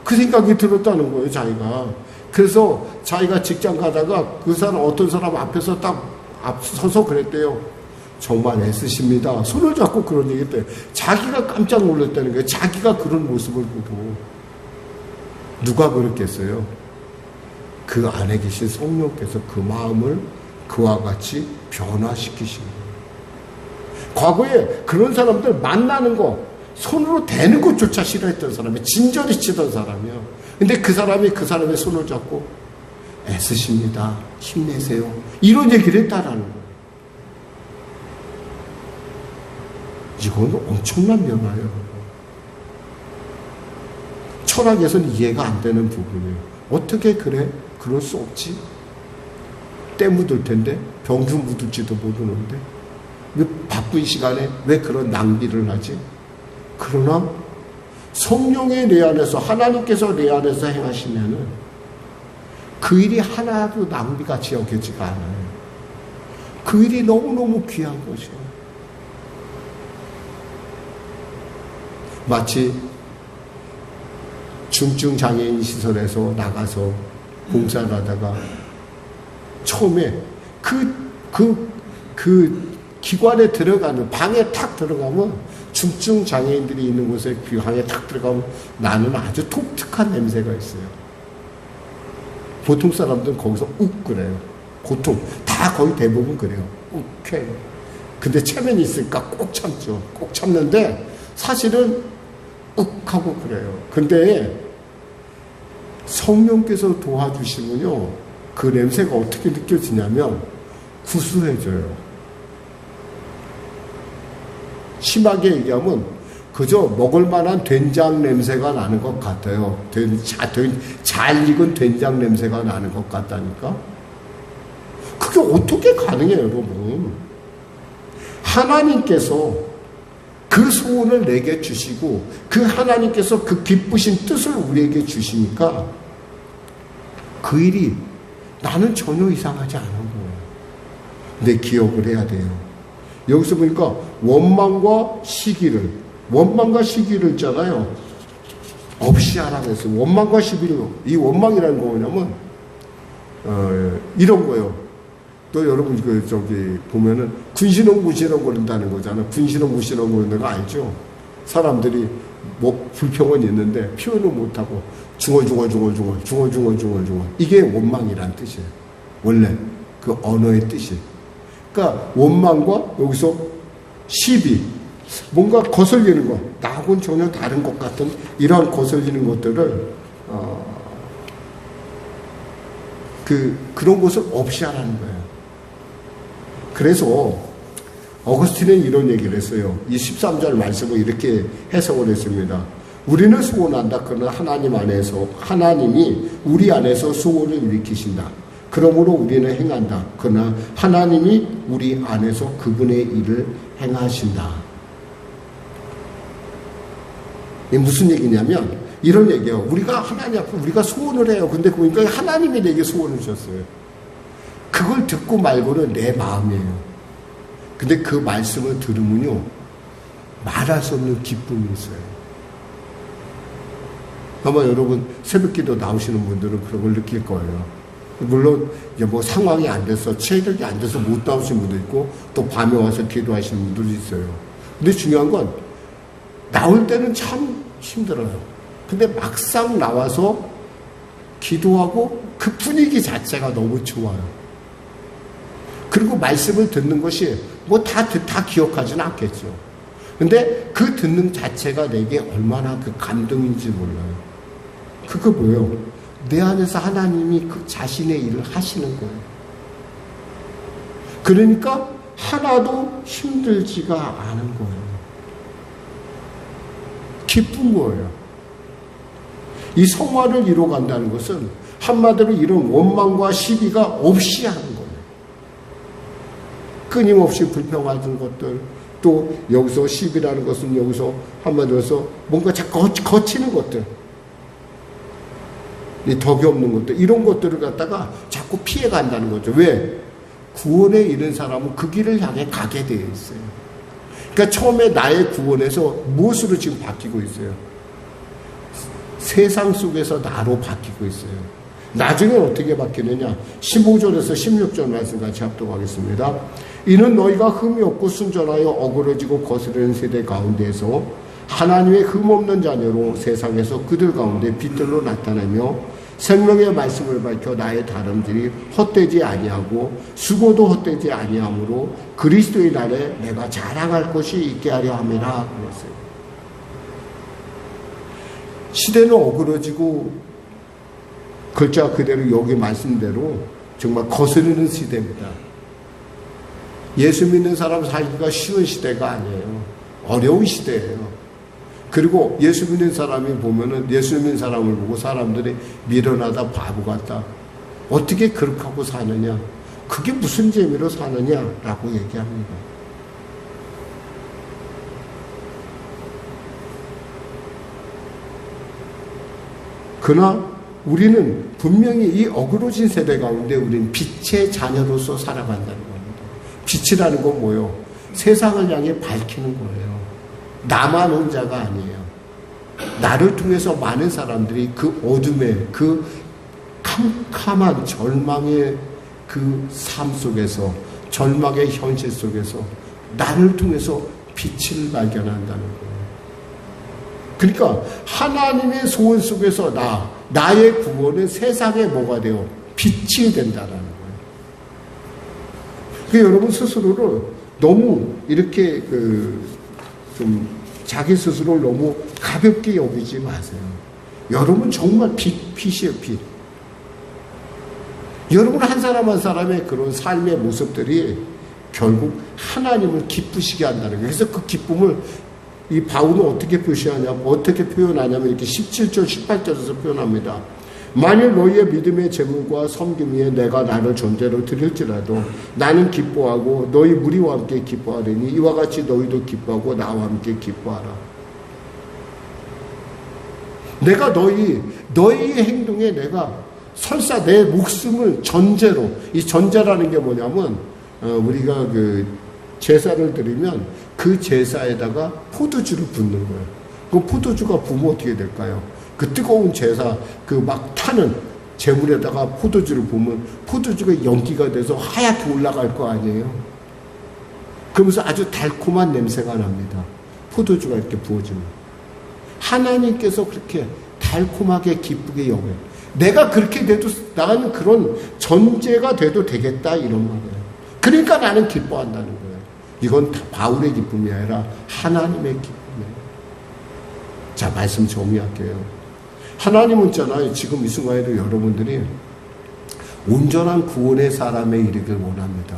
그 생각이 들었다는 거예요, 자기가. 그래서 자기가 직장 가다가 그 사람, 어떤 사람 앞에서 딱 서서 그랬대요. 정말 애쓰십니다. 손을 잡고 그런 얘기 했대요. 자기가 깜짝 놀랐다는 거예요. 자기가 그런 모습을 보고. 누가 그랬겠어요? 그 안에 계신 성령께서 그 마음을 그와 같이 변화시키신 거예요. 과거에 그런 사람들 만나는 거, 손으로 대는 것조차 싫어했던 사람이, 진저리 치던 사람이요. 근데 그 사람이 그 사람의 손을 잡고 애쓰십니다. 힘내세요. 이런 얘기를 했다라는 거예요. 이건 엄청난 변화예요. 철학에서는 이해가 안 되는 부분이에요. 어떻게 그래? 그럴 수 없지. 때 묻을 텐데, 병수 묻을지도 모르는데, 왜 바쁜 시간에 왜 그런 낭비를 하지? 그러나 성령의 내 안에서, 하나님께서 내 안에서 행하시면은 그 일이 하나도 낭비같이 여겨지가 않아요. 그 일이 너무너무 귀한 것이에요. 마치 중증장애인 시설에서 나가서 봉사를 하다가 처음에 그 기관에 들어가는, 방에 탁 들어가면, 중증장애인들이 있는 곳에 그 방에 탁 들어가면 나는 아주 독특한 냄새가 있어요. 보통 사람들은 거기서 욱 그래요. 보통 다 거의 대부분 그래요. 욱해. 근데 체면이 있으니까 꼭 참죠. 꼭 참는데 사실은 욱하고 그래요. 근데 성령께서 도와주시면요, 그 냄새가 어떻게 느껴지냐면 구수해져요. 심하게 얘기하면 그저 먹을 만한 된장 냄새가 나는 것 같아요. 잘 익은 된장 냄새가 나는 것 같다니까. 그게 어떻게 가능해요, 여러분? 하나님께서 그 소원을 내게 주시고 그 하나님께서 그 기쁘신 뜻을 우리에게 주시니까 그 일이 나는 전혀 이상하지 않은 거예요. 근데 기억을 해야 돼요. 여기서 보니까 원망과 시기를 있잖아요. 없이 하라고 했어요. 원망과 시기를. 이 원망이라는 거 뭐냐면 이런 거예요. 또 여러분 보면은 군시렁 거린다는 거잖아요. 군시렁 거리는 거 알죠? 사람들이 뭐 불평은 있는데 표현을 못하고 중얼중얼 이게 원망이란 뜻이에요. 원래 그 언어의 뜻이. 그러니까 원망과 여기서 시비, 뭔가 거슬리는 거, 나하고는 전혀 다른 것 같은 이러한 거슬리는 것들을 그런 것을 없이 하라는 거예요. 그래서 어거스틴은 이런 얘기를 했어요. 이 13절 말씀을 이렇게 해석을 했습니다. 우리는 소원한다. 그러나 하나님이 우리 안에서 소원을 일으키신다. 그러므로 우리는 행한다. 그러나 하나님이 우리 안에서 그분의 일을 행하신다. 이게 무슨 얘기냐면 이런 얘기예요. 우리가 하나님 앞에 우리가 소원을 해요. 근데 그러니까 하나님이 내게 소원을 주셨어요. 그걸 듣고 말고는 내 마음이에요. 근데 그 말씀을 들으면요, 말할 수 없는 기쁨이 있어요. 아마 여러분 새벽기도 나오시는 분들은 그런 걸 느낄 거예요. 물론 이제 뭐 상황이 안 돼서 체력이 안 돼서 못 나오신 분도 있고 또 밤에 와서 기도하시는 분들도 있어요. 근데 중요한 건 나올 때는 참 힘들어요. 근데 막상 나와서 기도하고 그 분위기 자체가 너무 좋아요. 그리고 말씀을 듣는 것이 뭐 다 기억하지는 않겠죠. 근데 그 듣는 자체가 내게 얼마나 그 감동인지 몰라요. 그거 뭐예요? 내 안에서 하나님이 그 자신의 일을 하시는 거예요. 그러니까 하나도 힘들지가 않은 거예요. 기쁜 거예요. 이 성화를 이뤄간다는 것은 한마디로 이런 원망과 시비가 없이 하는 거예요. 끊임없이 불평하는 것들, 또 여기서 시비라는 것은 여기서 한마디로 해서 뭔가 자꾸 거치는 것들, 이 덕이 없는 것들, 이런 것들을 갖다가 자꾸 피해간다는 거죠. 왜? 구원에 이른 사람은 그 길을 향해 가게 되어 있어요. 그러니까 처음에 나의 구원에서 무엇으로 지금 바뀌고 있어요? 세상 속에서 나로 바뀌고 있어요. 나중에 어떻게 바뀌느냐? 15절에서 16절 말씀 같이 합독하겠습니다. 이는 너희가 흠이 없고 순전하여 어그러지고 거스르는 세대 가운데에서 하나님의 흠없는 자녀로 세상에서 그들 가운데 빛들로 나타내며 생명의 말씀을 밝혀 나의 다름질이 헛되지 아니하고 수고도 헛되지 아니하므로 그리스도의 날에 내가 자랑할 것이 있게 하려 함이라 그랬어요. 시대는 어그러지고 글자 그대로 여기 말씀대로 정말 거스르는 시대입니다. 예수 믿는 사람 살기가 쉬운 시대가 아니에요. 어려운 시대예요. 그리고 예수 믿는 사람이 보면은 예수 믿는 사람을 보고 사람들이 미련하다, 바보 같다. 어떻게 그렇게 하고 사느냐? 그게 무슨 재미로 사느냐라고 얘기합니다. 그러나 우리는 분명히 이 어그러진 세대 가운데 우리는 빛의 자녀로서 살아간다는 겁니다. 빛이라는 건 뭐예요? 세상을 향해 밝히는 거예요. 나만 혼자가 아니에요. 나를 통해서 많은 사람들이 그 어둠의, 그 캄캄한 절망의 그 삶 속에서, 절망의 현실 속에서 나를 통해서 빛을 발견한다는 거예요. 그러니까 하나님의 소원 속에서 나의 구원은 세상에 뭐가 돼요? 빛이 된다는 거예요. 여러분 스스로를 너무 이렇게 좀 자기 스스로를 너무 가볍게 여기지 마세요. 여러분 정말 빛이에요, 빛. 여러분 한 사람 한 사람의 그런 삶의 모습들이 결국 하나님을 기쁘시게 한다는 거예요. 그래서 그 기쁨을 이 바울은 어떻게 표현하냐면 이렇게 17절, 18절에서 표현합니다. 만일 너희의 믿음의 제물과 섬김 위에 내가 나를 전제로 드릴지라도 나는 기뻐하고 너희 무리와 함께 기뻐하리니 이와 같이 너희도 기뻐하고 나와 함께 기뻐하라. 내가 너희의 행동에 내가 설사 내 목숨을 전제로, 이 전제라는 게 뭐냐면 우리가 제사를 드리면 그 제사에다가 포도주를 붓는 거예요. 그 포도주가 부으면 어떻게 될까요? 그 뜨거운 제사, 막 타는 제물에다가 포도주를 부으면 포도주가 연기가 돼서 하얗게 올라갈 거 아니에요? 그러면서 아주 달콤한 냄새가 납니다. 포도주가 이렇게 부어지면. 하나님께서 그렇게 달콤하게 기쁘게 여겨요. 내가 그렇게 돼도 나는 그런 전제가 돼도 되겠다 이런 말이에요. 그러니까 나는 기뻐한다는 거예요. 이건 다 바울의 기쁨이 아니라 하나님의 기쁨이에요. 자, 말씀 정리할게요. 하나님은 있잖아요. 지금 이 순간에도 여러분들이 온전한 구원의 사람에 이르길 원합니다.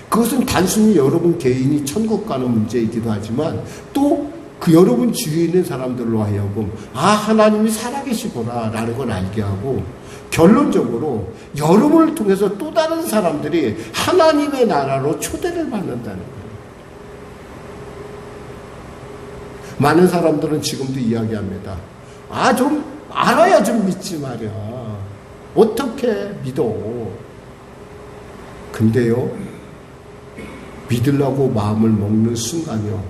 그것은 단순히 여러분 개인이 천국 가는 문제이기도 하지만 또 여러분 주위에 있는 사람들로 하여금 하나님이 살아계시구나 라는 걸 알게 하고 결론적으로 여러분을 통해서 또 다른 사람들이 하나님의 나라로 초대를 받는다는 거예요. 많은 사람들은 지금도 이야기합니다. 좀 알아야 좀 믿지 말이야. 어떻게 믿어? 근데요, 믿으려고 마음을 먹는 순간이요,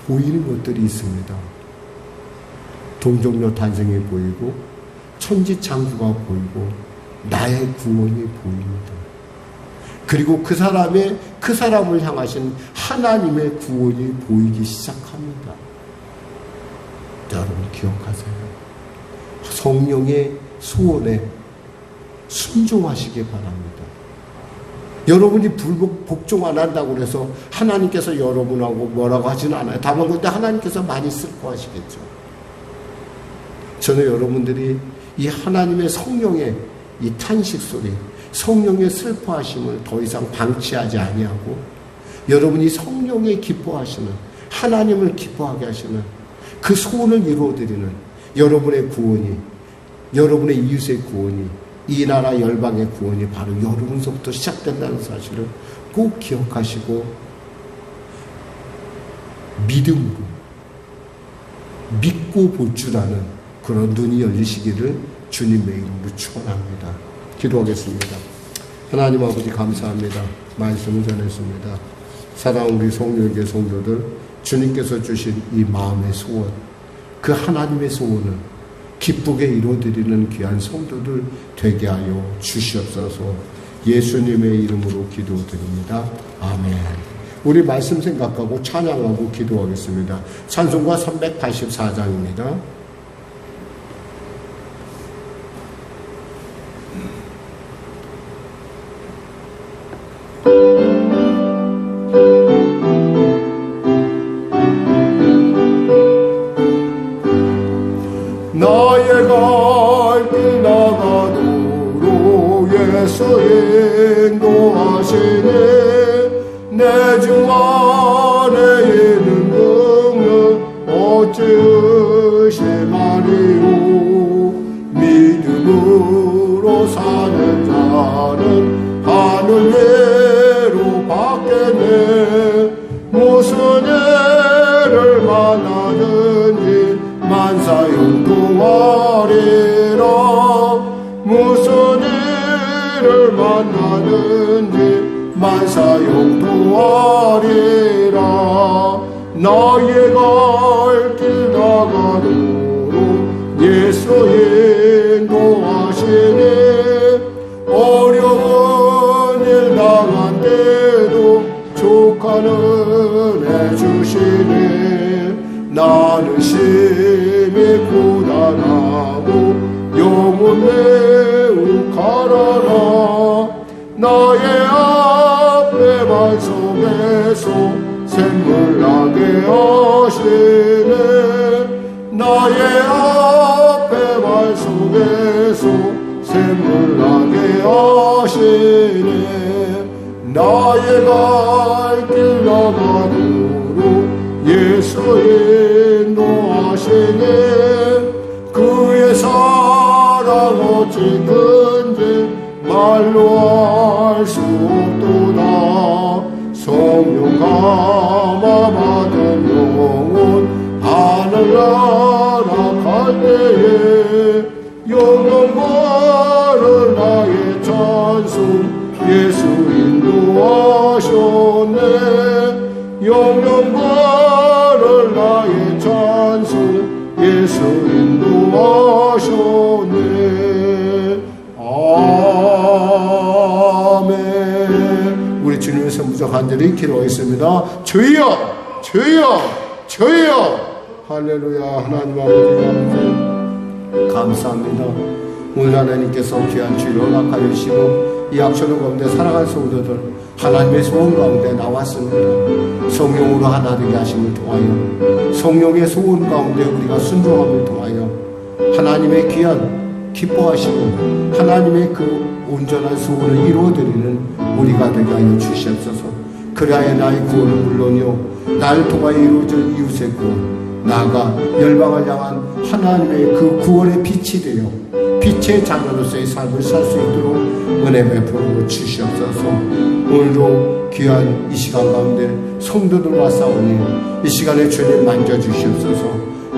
보이는 것들이 있습니다. 동정녀 탄생이 보이고 천지창조가 보이고 나의 구원이 보입니다. 그리고 그 사람을 향하신 하나님의 구원이 보이기 시작합니다. 여러분 기억하세요. 성령의 소원에 순종하시기 바랍니다. 여러분이 복종 안 한다고 해서 하나님께서 여러분하고 뭐라고 하지는 않아요. 다만 근데 하나님께서 많이 슬퍼하시겠죠. 저는 여러분들이 이 하나님의 성령의 이 탄식 소리, 성령의 슬퍼하심을 더 이상 방치하지 아니하고 여러분이 성령의 기뻐하시는, 하나님을 기뻐하게 하시는 그 소원을 이루어드리는 여러분의 구원이, 여러분의 이웃의 구원이, 이 나라 열방의 구원이 바로 여러분서부터 시작된다는 사실을 꼭 기억하시고 믿음으로 믿고 볼 줄 아는 그런 눈이 열리시기를 주님의 이름으로 축원합니다. 기도하겠습니다. 하나님 아버지 감사합니다. 말씀을 전했습니다. 사랑하는 우리 성령의 성도들, 주님께서 주신 이 마음의 소원, 그 하나님의 소원을 기쁘게 이루어드리는 귀한 성도들 되게 하여 주시옵소서. 예수님의 이름으로 기도드립니다. 아멘. 우리 말씀 생각하고 찬양하고 기도하겠습니다. 찬송가 384장입니다. 나의 갈 길 나가도록 예수 인도하시네. 내 주 안에 있는 능력 어찌 의심하리요. 믿음으로 사는 자는 하늘 예로 받겠네. 무슨 애를 만나든지 만사형통하리라. 무슨 일을 만나든지 만사형통하리라. 나의 갈 길 나가도록 예수 인도하시네. 어려운 일 당한 때도 족하는 해 주시네. 나는 심히 고단하고 영혼 매우 가라라. 나의 앞에 하시네 나의 앞에 발 속에서 샘물나게 하시네 나의 갈 길 나가도록 예수 인도하시네 그의 사랑 어찌 큰지 말로 할 수 없도다 성령 감화 받은 영혼 하늘나라 갈 때에 영원과는 나의 찬송 예수 인도하셨네 영원과는 나의 찬송 예수 인도하셨네 아멘. 우리 주님의 무적 간절히 기도하겠습니다. 주여 주여 주여 할렐루야. 하나님 아버지 감사합니다. 오늘 하나님께서 귀한 주를 허락하여 주시고 이 약초로 가운데 살아갈 성도들 하나님의 소원 가운데 나왔습니다. 성령으로 하나 되게 하심을 통하여 성령의 소원 가운데 우리가 순종함을 통하여 하나님의 귀한 기뻐하시고 하나님의 그 온전한 소원을 이루어드리는 우리가 되게 하여 주시옵소서. 그리하여 나의 구원은 물론이요 나를 통하여 이루어질 이웃의 구원 나아가 열방을 향한 하나님의 그 구원의 빛이 되어 빛의 자녀로서의 삶을 살 수 있도록 은혜 베풀어 주시옵소서. 오늘도 귀한 이 시간 가운데 성도들과 싸우니 이 시간에 주님 만져주시옵소서.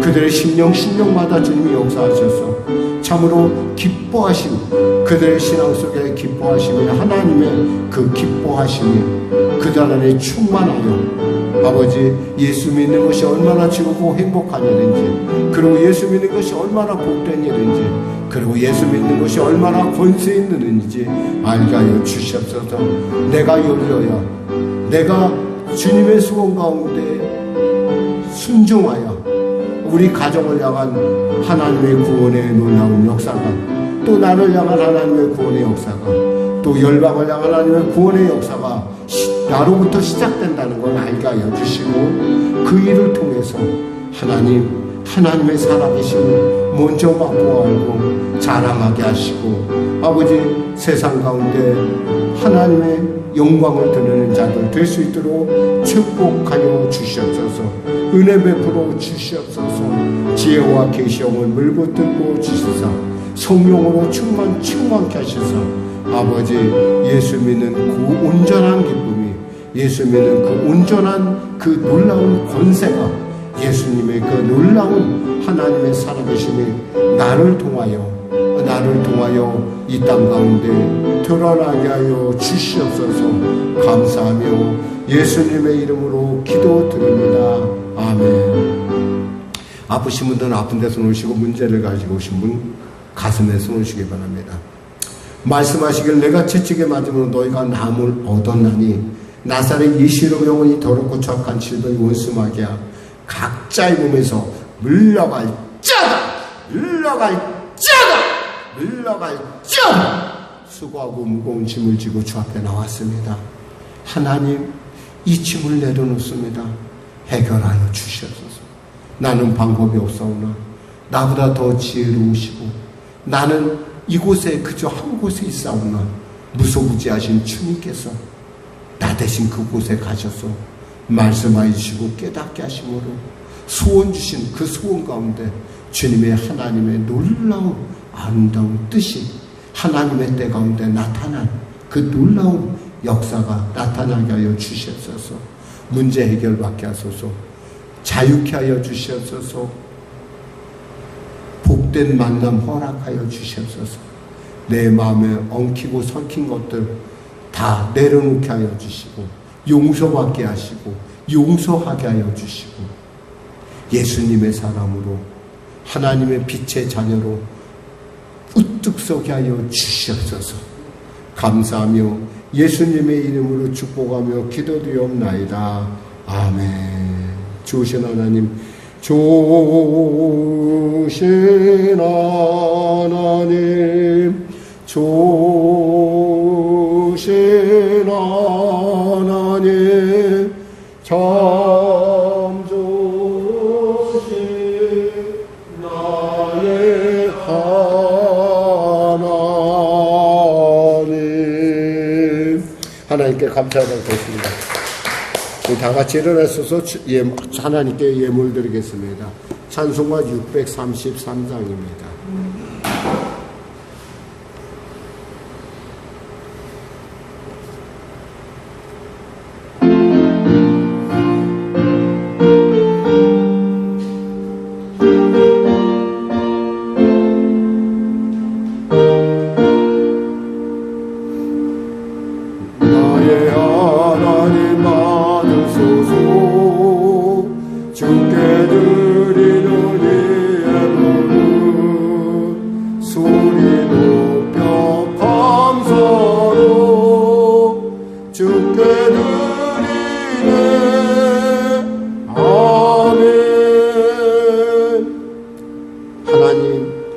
그들의 심령마다 주님이 역사하셔서 참으로 기뻐하심 그들의 신앙 속에 기뻐하심이 하나님의 그 기뻐하심이 그들 안에 충만하여 아버지 예수 믿는 것이 얼마나 즐겁고 행복한 일인지 그리고 예수 믿는 것이 얼마나 복된 일인지 그리고 예수 믿는 것이 얼마나 권세 있는 일인지 알게 하여 주시옵소서. 내가 열려야 내가 주님의 소원 가운데 순종하여 우리 가정을 향한 하나님의 구원의 놀라운 역사가 또 나를 향한 하나님의 구원의 역사가 또 열방을 향한 하나님의 구원의 역사가 나로부터 시작된다는 걸 알게 하여 주시고 그 일을 통해서 하나님의 살아계심을 먼저 맛보아 알고 자랑하게 하시고 아버지 세상 가운데 하나님의 영광을 드리는 자들 될 수 있도록 축복하여 주시옵소서. 은혜 베풀어 주시옵소서. 지혜와 계시형을 물붙들고 주시사 성령으로 충만케 하시사 아버지 예수 믿는 그 온전한 기쁨이 예수 믿는 그 온전한 그 놀라운 권세가 예수님의 그 놀라운 하나님의 살아계심이 나를 통하여 이 땅 가운데 드러나게 하여 주시옵소서. 감사하며 예수님의 이름으로 기도드립니다. 아멘. 아프신 분들은 아픈 데 손 올리시고 문제를 가지고 오신 분 가슴에 손 올리시기 바랍니다. 말씀하시길 내가 채찍에 맞으면 너희가 나음을 얻었나니 나사렛 예수로 영혼이 더럽고 적한 질병이 원수마귀야 각자의 몸에서 물러갈 자다 수고하고 무거운 짐을 지고 주 앞에 나왔습니다. 하나님 이 짐을 내려놓습니다. 해결하여 주시옵소서. 나는 방법이 없사오나 나보다 더 지혜로우시고 나는 이곳에 그저 한 곳에 있사오나 무소부지하신 주님께서 나 대신 그곳에 가셔서 말씀하여 주시고 깨닫게 하심으로 소원 주신 그 소원 가운데 주님의 하나님의 놀라운 아름다운 뜻이 하나님의 때 가운데 나타난 그 놀라운 역사가 나타나게 하여 주시옵소서. 문제 해결받게 하소서. 자유케 하여 주시옵소서. 복된 만남 허락하여 주시옵소서. 내 마음에 엉키고 설킨 것들 다 내려놓게 하여 주시고 용서받게 하시고 용서하게 하여 주시고 예수님의 사람으로 하나님의 빛의 자녀로 우뚝 서게 하여 주시옵소서. 감사하며 예수님의 이름으로 축복하며 기도드리옵나이다. 아멘. 좋으신 하나님, 좋으신 하나님, 좋으신 하나님, 참 좋으신 감사드리겠습니다. 다 같이 일어나셔서 하나님께 예물 드리겠습니다. 찬송가 633장입니다.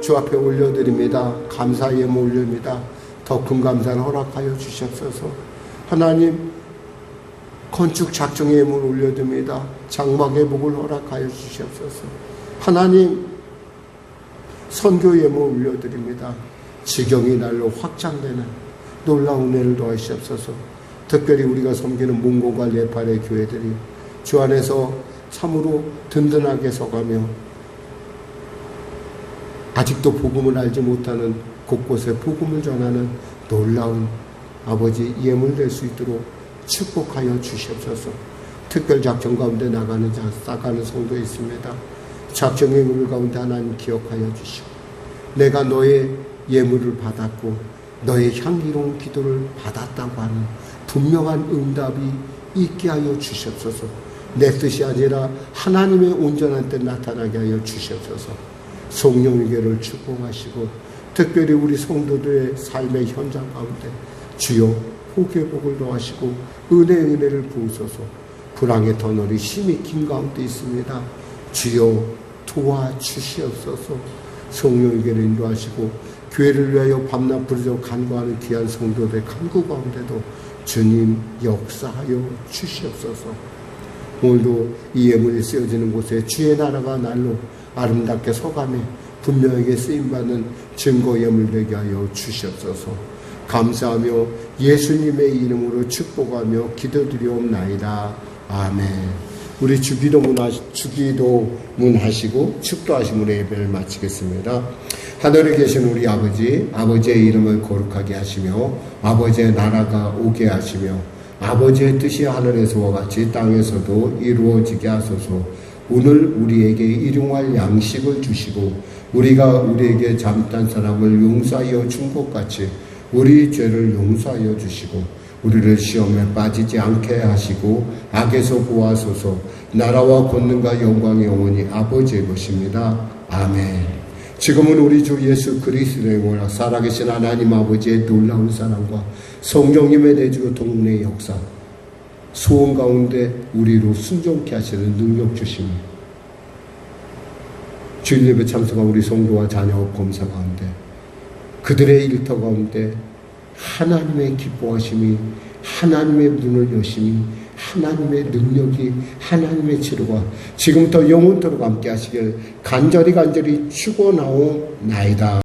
주 앞에 올려드립니다. 감사 예물 올립니다. 더 큰 감사를 허락하여 주시옵소서. 하나님, 건축 작정의 예물 올려드립니다. 장막의 복을 허락하여 주시옵소서. 하나님, 선교 예물 올려드립니다. 지경이 날로 확장되는 놀라운 은혜를 더하시옵소서. 특별히 우리가 섬기는 문고과 네팔의 교회들이 주 안에서 참으로 든든하게 서가며 아직도 복음을 알지 못하는 곳곳에 복음을 전하는 놀라운 아버지 예물 될 수 있도록 축복하여 주시옵소서. 특별 작정 가운데 나가는 성도 있습니다. 작정의 예물 가운데 하나님 기억하여 주시고, 내가 너의 예물을 받았고 너의 향기로운 기도를 받았다고 하는 분명한 응답이 있게 하여 주시옵소서. 내 뜻이 아니라 하나님의 온전한 뜻 나타나게 하여 주시옵소서. 성령의계를 축복하시고, 특별히 우리 성도들의 삶의 현장 가운데 주여 복의 복을 더하시고 은혜를 부으소서. 불황의 터널이 심히 긴 가운데 있습니다. 주여 도와주시옵소서. 성령의계를 인도하시고 교회를 위하여 밤낮 부르짖어 간구하는 귀한 성도들의 간구 가운데도 주님 역사하여 주시옵소서. 오늘도 이 예물이 쓰여지는 곳에 주의 나라가 날로 아름답게 서가며 분명하게 쓰임받는 증거 예물 되게 하여 주시옵소서. 감사하며 예수님의 이름으로 축복하며 기도드리옵나이다. 아멘. 우리 주기도문 하시고 축도하심으로 예배를 마치겠습니다. 하늘에 계신 우리 아버지, 아버지의 이름을 거룩하게 하시며 아버지의 나라가 오게 하시며 아버지의 뜻이 하늘에서와 같이 땅에서도 이루어지게 하소서. 오늘 우리에게 일용할 양식을 주시고 우리가 우리에게 잘못한 사람을 용서하여 준 것 같이 우리 죄를 용서하여 주시고 우리를 시험에 빠지지 않게 하시고 악에서 구하소서. 나라와 권능과 영광이 영원히 아버지의 것입니다. 아멘. 지금은 우리 주 예수 그리스도의 원하 살아계신 하나님 아버지의 놀라운 사랑과 성령님의 내주 동문의 역사, 소원 가운데 우리로 순종케 하시는 능력 주심이 주일 예배 참석한 우리 성도와 자녀 범사 가운데 그들의 일터 가운데 하나님의 기뻐하심이, 하나님의 문을 여심이, 하나님의 능력이, 하나님의 치료가 지금부터 영원토록 함께 하시길 간절히 축원하옵나이다.